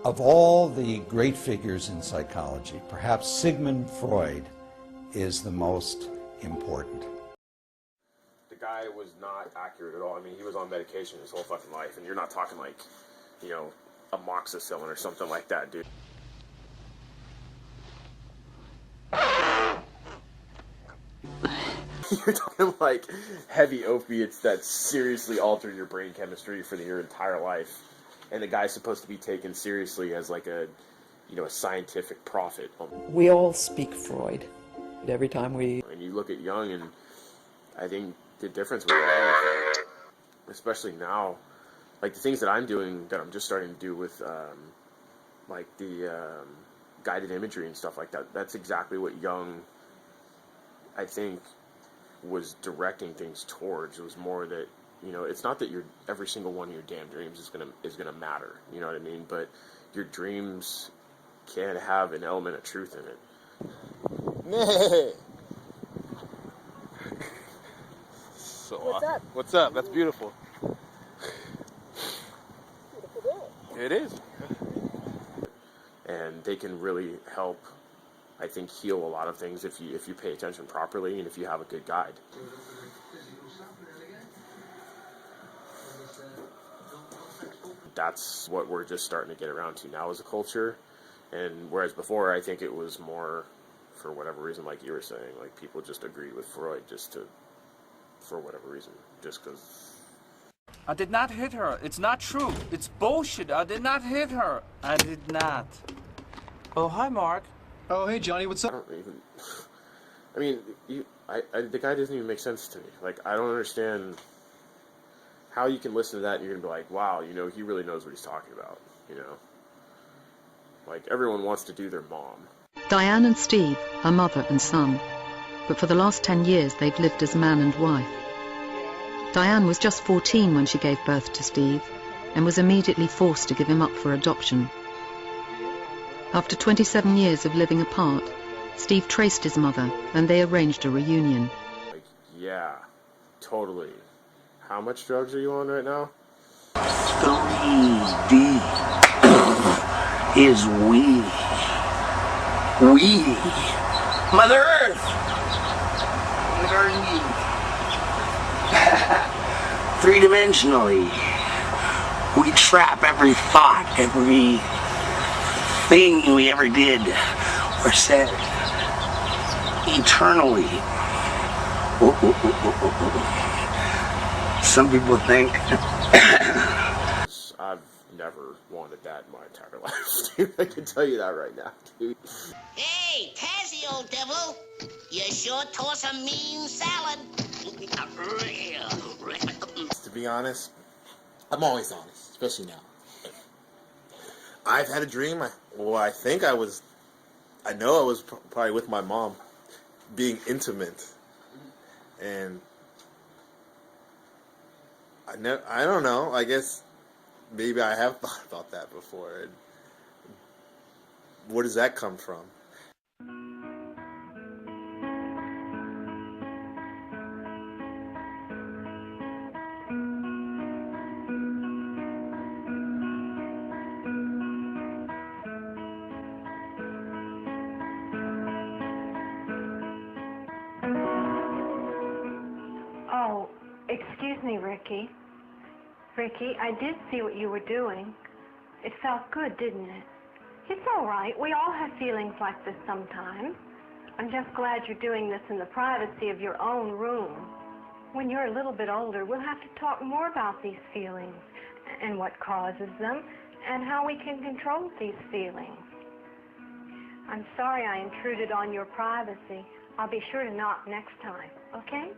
Of all the great figures in psychology, perhaps Sigmund Freud is the most important. The guy was not accurate at all. I mean, he was on medication his whole fucking life, and you're not talking like, you know, amoxicillin or something like that, dude. You're talking like heavy opiates that seriously alter your brain chemistry for your entire life. And the guy's supposed to be taken seriously as like a, you know, a scientific prophet. We all speak Freud every time we... And you look at Jung, and I think the difference with Jung is, especially now, like the things that I'm doing, that I'm just starting to do with, like the guided imagery and stuff like that, that's exactly what Jung, I think, was directing things towards. It was more that, you know, it's not that every single one of your damn dreams is gonna matter, you know what I mean? But your dreams can have an element of truth in it. So what's up? What's up? That's beautiful. Beautiful day. It is. And they can really help, I think, heal a lot of things if you pay attention properly and if you have a good guide. That's what we're just starting to get around to now as a culture. And whereas before, I think it was more, for whatever reason, like you were saying, like people just agreed with Freud for whatever reason, just because. I did not hit her. It's not true. It's bullshit. I did not hit her. I did not. Oh, hi, Mark. Oh, hey, Johnny, what's I up? don't even. I mean, the guy doesn't even make sense to me. Like, I don't understand how you can listen to that and you're gonna be like, wow, you know, he really knows what he's talking about. You know, like everyone wants to do their mom. Diane and Steve are mother and son, but for the last 10 years they've lived as man and wife. Diane was just 14 when she gave birth to Steve and was immediately forced to give him up for adoption. After 27 years of living apart, Steve traced his mother and they arranged a reunion. Like, yeah, totally. How much drugs are you on right now? 3D is we. We. Mother Earth. Three-dimensionally. We trap every thought, every thing we ever did or said. Eternally. Some people think I've never wanted that in my entire life, dude. I can tell you that right now, dude. Hey, Tazzy, old devil. You sure toss a mean salad. To be honest, I'm always honest, especially now. I've had a dream. I know I was probably with my mom, being intimate, and I don't know. I guess maybe I have thought about that before. And where does that come from? Oh, excuse me, Ricky. Ricky, I did see what you were doing. It felt good, didn't it? It's all right. We all have feelings like this sometimes. I'm just glad you're doing this in the privacy of your own room. When you're a little bit older, we'll have to talk more about these feelings and what causes them and how we can control these feelings. I'm sorry I intruded on your privacy. I'll be sure to knock next time, okay?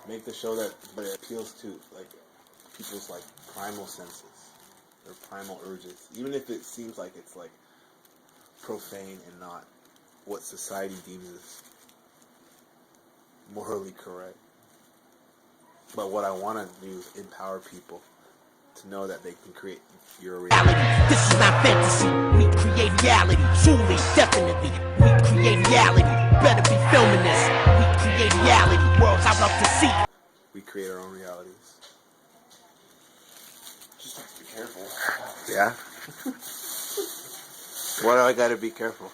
Make the show that appeals to like people's like primal senses, their primal urges, even if it seems like it's like profane and not what society deems as morally correct. But what I want to do is empower people to know that they can create your reality. This is not fantasy. We create reality. Truly, definitely. We create reality. Better be filming this. We create reality. Worlds I love to see. We create our own realities. Just have to be careful. Yeah. Why do I gotta be careful?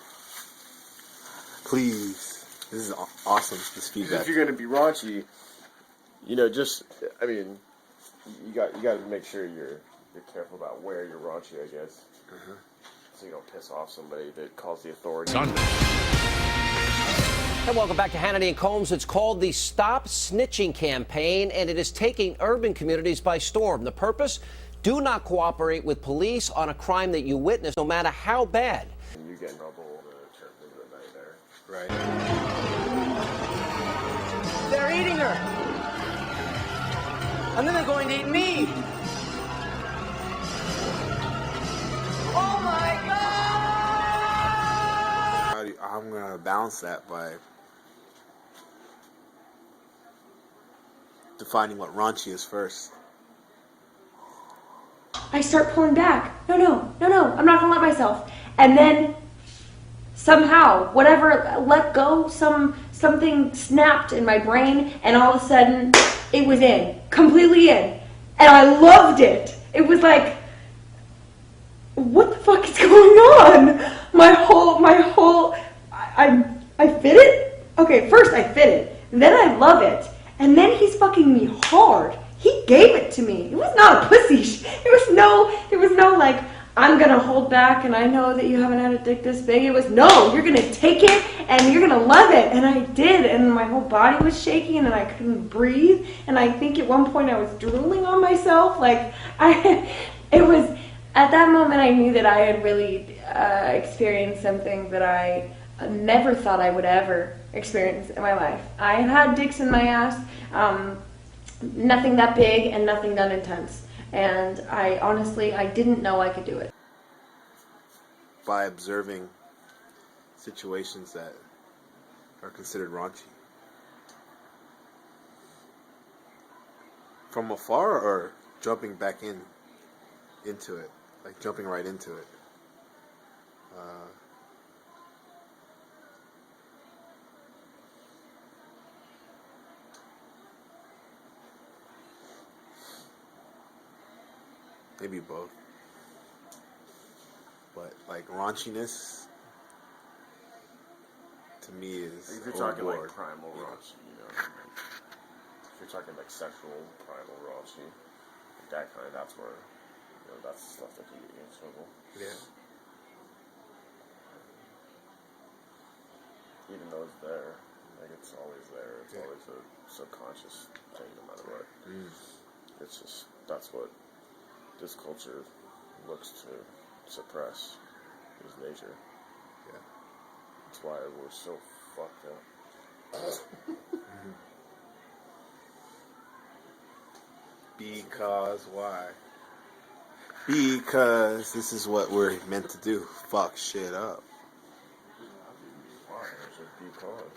Please. This is awesome. This feedback. If you're gonna be raunchy, you know, just I mean, you got to make sure you're careful about where you're raunchy, I guess, so you don't piss off somebody that calls the authorities. And welcome back to Hannity and Combs. It's called the Stop Snitching Campaign, and it is taking urban communities by storm. The purpose? Do not cooperate with police on a crime that you witness, no matter how bad. And you get in trouble to turn into a night there. Right. They're eating her. And then they're going to eat me. Oh my God! I'm gonna balance that by defining what raunchy is first. I start pulling back. No, I'm not gonna let myself. And then somehow, whatever let go, something snapped in my brain, and all of a sudden, it was in, completely in, and I loved it. It was like, what the fuck is going on? I fit it. Okay, first I fit it, then I love it, and then he's fucking me hard. He gave it to me. It was not a pussy. There was no like, I'm gonna hold back and I know that you haven't had a dick this big. It was, no, you're gonna take it and you're gonna love it. And I did, and my whole body was shaking and I couldn't breathe. And I think at one point I was drooling on myself. Like, it was, at that moment I knew that I had really experienced something that I never thought I would ever experience in my life. I had had dicks in my ass, nothing that big and nothing that intense. And I honestly didn't know I could do it. By observing situations that are considered raunchy. From afar or jumping back into it? Like jumping right into it? Maybe both. But like raunchiness to me is If you're talking overboard. like primal raunchy, you know, if you're talking like sexual primal raunchy, that kind, that's where, you know, that's the stuff that can get you in trouble. Yeah. Even though it's there, like it's always there. It's always a subconscious thing, no matter what. It's just, that's what this culture looks to suppress, is nature. Yeah. That's why we're so fucked up. Because why? Because this is what we're meant to do. Fuck shit up. Why? It's just because.